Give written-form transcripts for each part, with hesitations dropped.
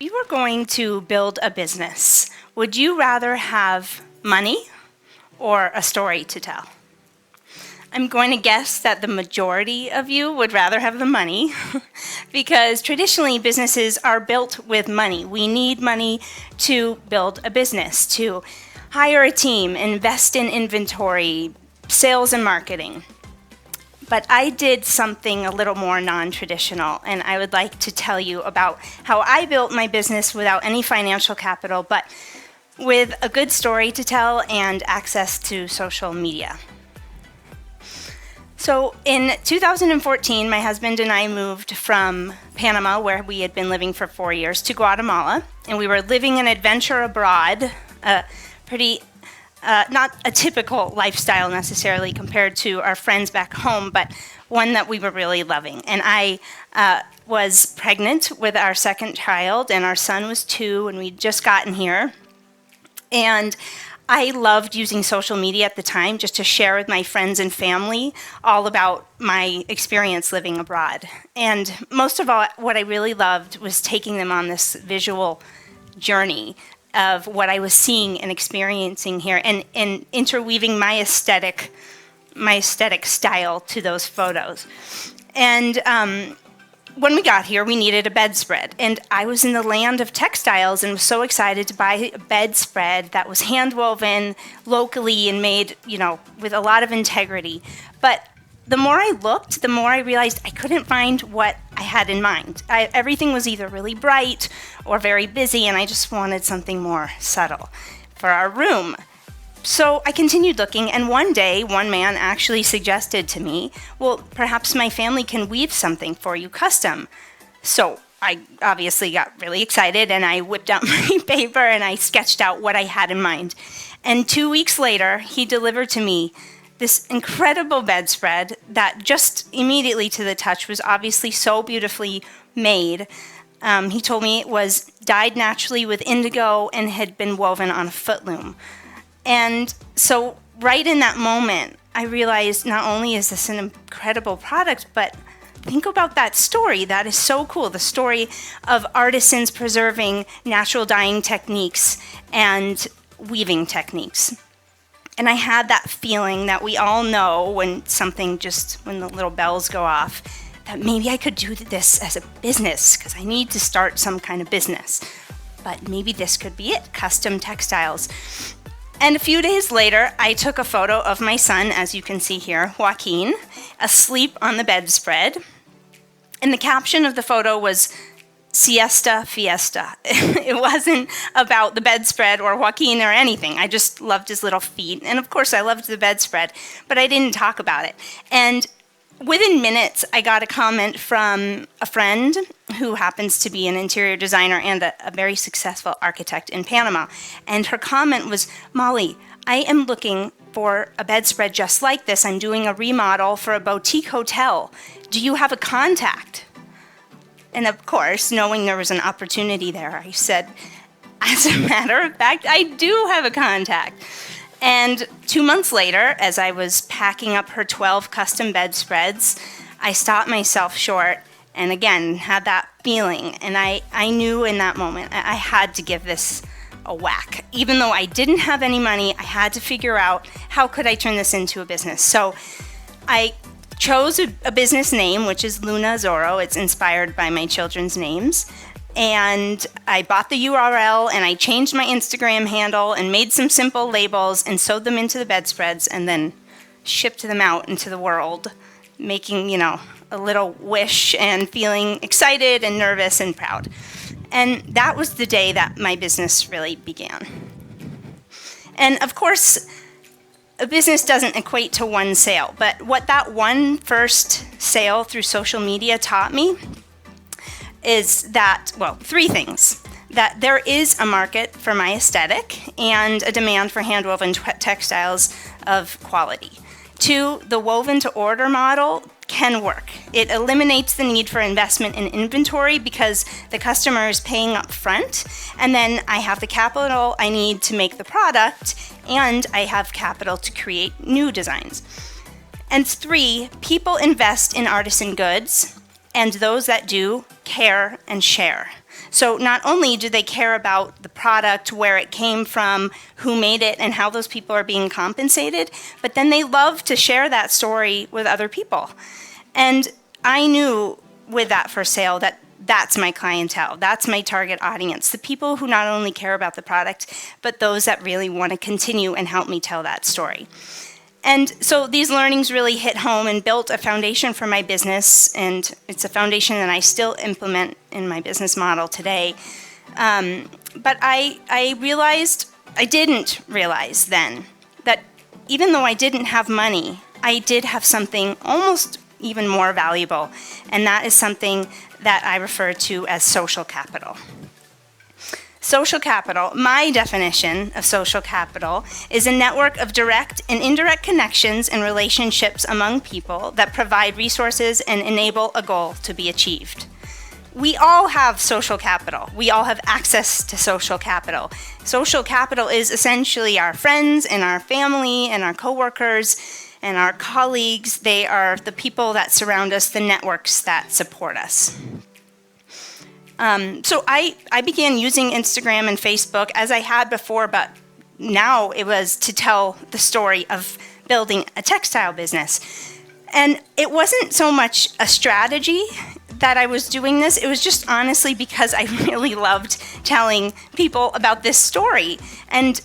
you were going to build a business, would you rather have money or a story to tell? I'm going to guess that the majority of you would rather have the money because traditionally businesses are built with money. We need money to build a business, to hire a team, invest in inventory, sales and marketing. But I did something a little more non-traditional, and I would like to tell you about how I built my business without any financial capital, but with a good story to tell and access to social media. So in 2014, my husband and I moved from Panama, where we had been living for 4 years, to Guatemala, and we were living an adventure abroad, not a typical lifestyle necessarily compared to our friends back home, but one that we were really loving. And I was pregnant with our second child, and our son was 2, and we'd just gotten here. And I loved using social media at the time just to share with my friends and family all about my experience living abroad. And most of all, what I really loved was taking them on this visual journey of what I was seeing and experiencing here and interweaving my aesthetic style to those photos. And when we got here, we needed a bedspread, and I was in the land of textiles and was so excited to buy a bedspread that was hand-woven locally and made, with a lot of integrity. But the more I looked, the more I realized I couldn't find what I had in mind. Everything was either really bright or very busy, and I just wanted something more subtle for our room. So I continued looking, and one day, one man actually suggested to me, well, perhaps my family can weave something for you custom. So I obviously got really excited, and I whipped out my paper, and I sketched out what I had in mind. And 2 weeks later, he delivered to me this incredible bedspread that just immediately to the touch was obviously so beautifully made. He told me it was dyed naturally with indigo and had been woven on a foot loom. And so right in that moment, I realized not only is this an incredible product, but think about that story. That is so cool. The story of artisans preserving natural dyeing techniques and weaving techniques. And I had that feeling that we all know when the little bells go off, that maybe I could do this as a business because I need to start some kind of business. But maybe this could be it, custom textiles. And a few days later, I took a photo of my son, as you can see here, Joaquin, asleep on the bedspread. And the caption of the photo was, "Siesta Fiesta." It wasn't about the bedspread or Joaquin or anything. I just loved his little feet. And of course, I loved the bedspread, but I didn't talk about it. And within minutes, I got a comment from a friend who happens to be an interior designer and a very successful architect in Panama. And her comment was, "Molly, I am looking for a bedspread just like this. I'm doing a remodel for a boutique hotel. Do you have a contact?" And of course, knowing there was an opportunity there, I said, "As a matter of fact, I do have a contact." And 2 months later, as I was packing up her 12 custom bedspreads, I stopped myself short and again had that feeling. And I knew in that moment I had to give this a whack. Even though I didn't have any money, I had to figure out how could I turn this into a business. So I chose a business name, which is Luna Zorro. It's inspired by my children's names. And I bought the URL and I changed my Instagram handle and made some simple labels and sewed them into the bedspreads and then shipped them out into the world, making, a little wish and feeling excited and nervous and proud. And that was the day that my business really began. And of course, a business doesn't equate to one sale, but what that one first sale through social media taught me is that, 3 things. That there is a market for my aesthetic and a demand for hand-woven textiles of quality. 2, the woven-to-order model can work. It eliminates the need for investment in inventory because the customer is paying up front, and then I have the capital I need to make the product, and I have capital to create new designs. And 3, people invest in artisan goods, and those that do care and share. So not only do they care about the product, where it came from, who made it, and how those people are being compensated, but then they love to share that story with other people. And I knew with that for sale that that's my clientele, that's my target audience, the people who not only care about the product, but those that really want to continue and help me tell that story. And so these learnings really hit home and built a foundation for my business, and it's a foundation that I still implement in my business model today. But I didn't realize then that even though I didn't have money, I did have something almost even more valuable, and that is something that I refer to as social capital. Social capital, my definition of social capital, is a network of direct and indirect connections and relationships among people that provide resources and enable a goal to be achieved. We all have social capital. We all have access to social capital. Social capital is essentially our friends and our family and our coworkers and our colleagues. They are the people that surround us, the networks that support us. So I began using Instagram and Facebook as I had before, but now it was to tell the story of building a textile business. And it wasn't so much a strategy that I was doing this, it was just honestly because I really loved telling people about this story. And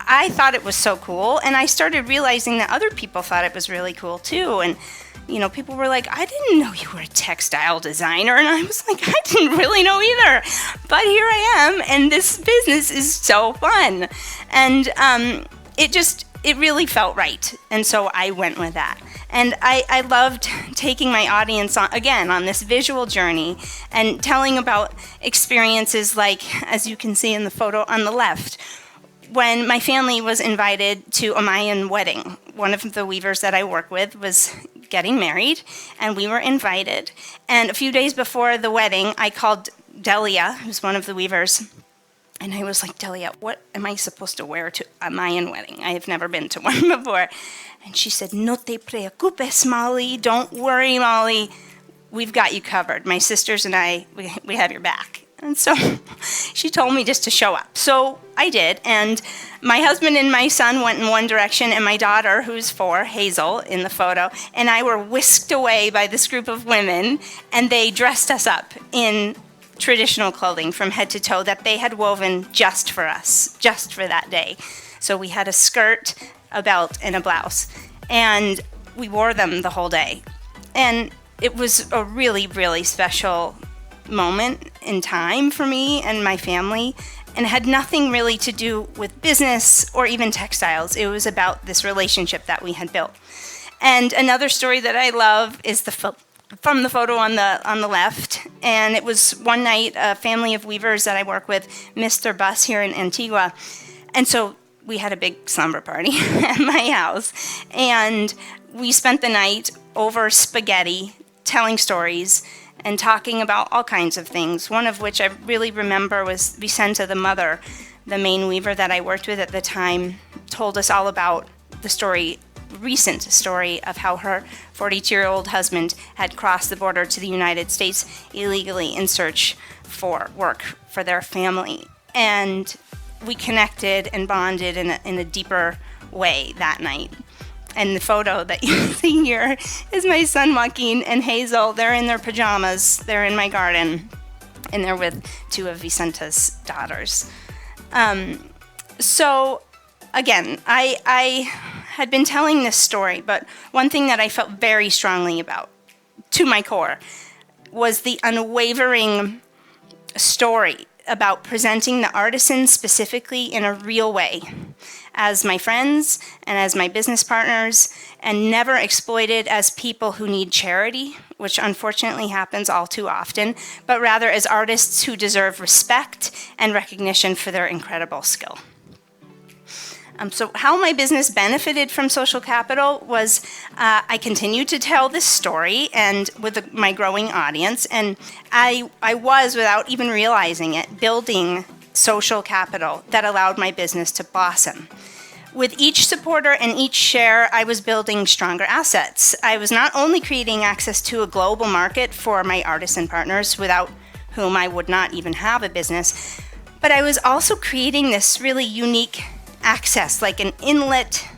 I thought it was so cool, and I started realizing that other people thought it was really cool too. And people were like, I didn't know you were a textile designer. And I was like, I didn't really know either. But here I am, and this business is so fun. And it really felt right. And so I went with that. And I loved taking my audience on this visual journey and telling about experiences like, as you can see in the photo on the left, when my family was invited to a Mayan wedding. One of the weavers that I work with was getting married, and we were invited. And a few days before the wedding, I called Delia, who's one of the weavers, and I was like, Delia, what am I supposed to wear to a Mayan wedding? I have never been to one before. And she said, no te preocupes, Molly. Don't worry, Molly. We've got you covered. My sisters and I, we have your back. And so she told me just to show up. So I did, and my husband and my son went in one direction, and my daughter, who's 4, Hazel, in the photo, and I were whisked away by this group of women, and they dressed us up in traditional clothing from head to toe that they had woven just for us, just for that day. So we had a skirt, a belt, and a blouse, and we wore them the whole day. And it was a really, really special moment in time for me and my family, and had nothing really to do with business or even textiles. It was about this relationship that we had built. And another story that I love is from the photo on the left, and it was one night a family of weavers that I work with missed their bus here in Antigua, and so we had a big slumber party at my house, and we spent the night over spaghetti telling stories and talking about all kinds of things, one of which I really remember was Vicenta, the mother, the main weaver that I worked with at the time, told us all about the recent story of how her 42-year-old husband had crossed the border to the United States illegally in search for work for their family. And we connected and bonded in a deeper way that night. And the photo that you see here is my son Joaquin and Hazel. They're in their pajamas. They're in my garden, and they're with 2 of Vicenta's daughters. So, again, I had been telling this story, but one thing that I felt very strongly about, to my core, was the unwavering story about presenting the artisan specifically in a real way as my friends and as my business partners, and never exploited as people who need charity, which unfortunately happens all too often, but rather as artists who deserve respect and recognition for their incredible skill. So how my business benefited from social capital was I continued to tell this story and with my growing audience, and I was, without even realizing it, building social capital that allowed my business to blossom. With each supporter and each share, I was building stronger assets. I was not only creating access to a global market for my artisan partners, without whom I would not even have a business. But I was also creating this really unique access, like an inlet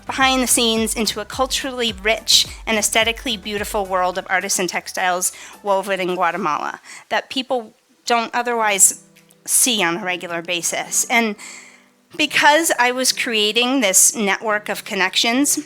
behind the scenes into a culturally rich and aesthetically beautiful world of artisan textiles woven in Guatemala that people don't otherwise see on a regular basis. And because I was creating this network of connections,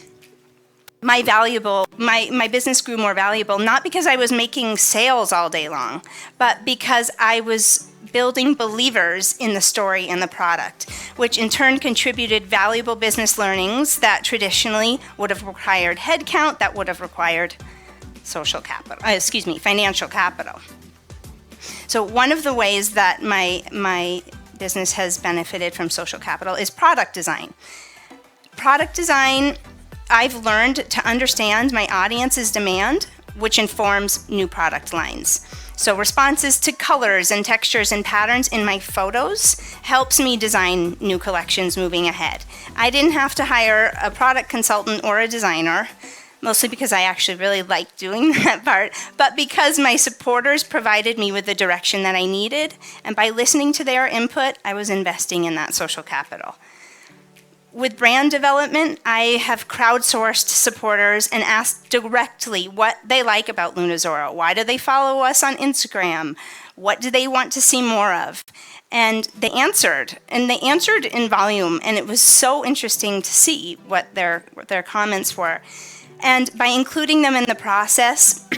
my business grew more valuable, not because I was making sales all day long, but because I was building believers in the story and the product, which in turn contributed valuable business learnings that traditionally would have required headcount, that would have required financial capital. So one of the ways that my business has benefited from social capital is product design. Product design, I've learned to understand my audience's demand, which informs new product lines. So responses to colors and textures and patterns in my photos helps me design new collections moving ahead. I didn't have to hire a product consultant or a designer, mostly because I actually really like doing that part, but because my supporters provided me with the direction that I needed, and by listening to their input, I was investing in that social capital. With brand development, I have crowdsourced supporters and asked directly what they like about Luna Zorro. Why do they follow us on Instagram? What do they want to see more of? And they answered in volume, and it was so interesting to see what their comments were. And by including them in the process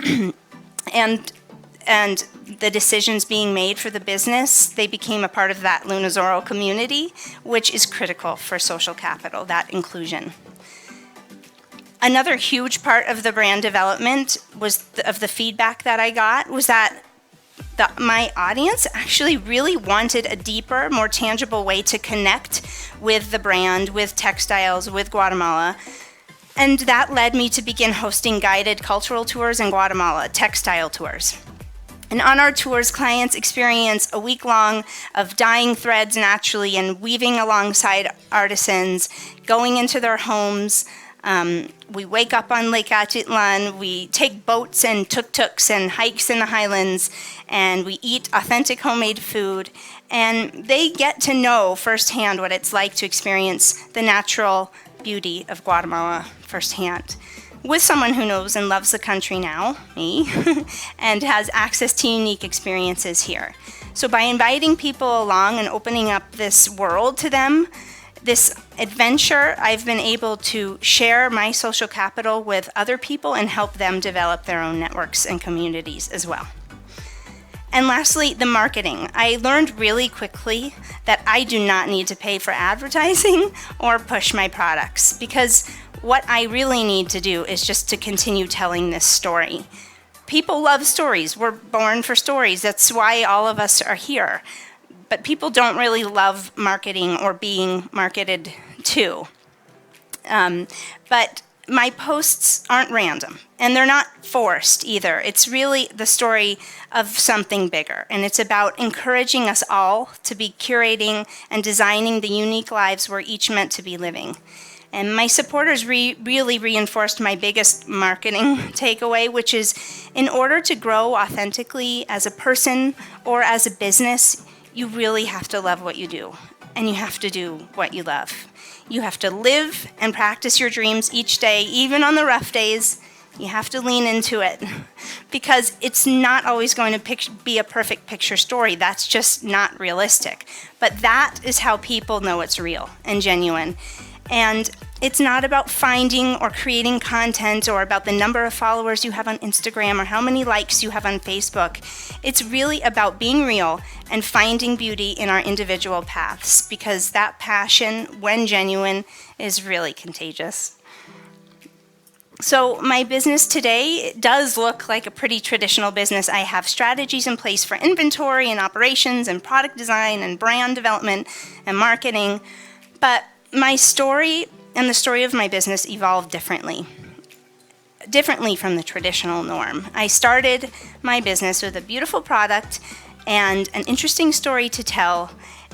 and the decisions being made for the business, they became a part of that Luna Zorro community, which is critical for social capital, that inclusion. Another huge part of the brand development of the feedback that I got was that my audience actually really wanted a deeper, more tangible way to connect with the brand, with textiles, with Guatemala. And that led me to begin hosting guided cultural tours in Guatemala, textile tours. And on our tours, clients experience a week-long of dyeing threads naturally and weaving alongside artisans, going into their homes. We wake up on Lake Atitlan, we take boats and tuk-tuks and hikes in the highlands, and we eat authentic homemade food. And they get to know firsthand what it's like to experience the natural beauty of Guatemala firsthand, with someone who knows and loves the country now, me, and has access to unique experiences here. So by inviting people along and opening up this world to them, this adventure, I've been able to share my social capital with other people and help them develop their own networks and communities as well. And lastly, the marketing. I learned really quickly that I do not need to pay for advertising or push my products, because what I really need to do is just to continue telling this story. People love stories. We're born for stories. That's why all of us are here. But people don't really love marketing or being marketed to. But my posts aren't random, and they're not forced either. It's really the story of something bigger, and it's about encouraging us all to be curating and designing the unique lives we're each meant to be living. And my supporters really reinforced my biggest marketing takeaway, which is in order to grow authentically as a person or as a business, you really have to love what you do, and you have to do what you love. You have to live and practice your dreams each day, even on the rough days. You have to lean into it, because it's not always going to be a perfect picture story. That's just not realistic. But that is how people know it's real and genuine. And it's not about finding or creating content or about the number of followers you have on Instagram or how many likes you have on Facebook. It's really about being real and finding beauty in our individual paths, because that passion, when genuine, is really contagious. So my business today does look like a pretty traditional business. I have strategies in place for inventory and operations and product design and brand development and marketing, but my story and the story of my business evolved differently from the traditional norm. I started my business with a beautiful product and an interesting story to tell,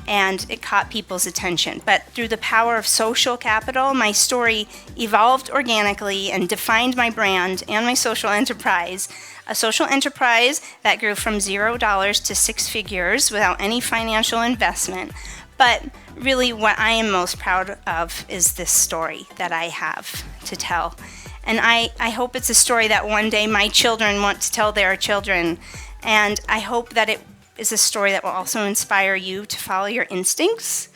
and it caught people's attention. But through the power of social capital, my story evolved organically and defined my brand and my social enterprise. A social enterprise that grew from $0 to six figures without any financial investment. But really what I am most proud of is this story that I have to tell. And I hope it's a story that one day my children want to tell their children. And I hope that it is a story that will also inspire you to follow your instincts.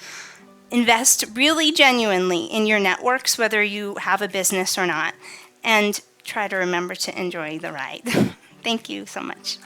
Invest really genuinely in your networks, whether you have a business or not. And try to remember to enjoy the ride. Thank you so much.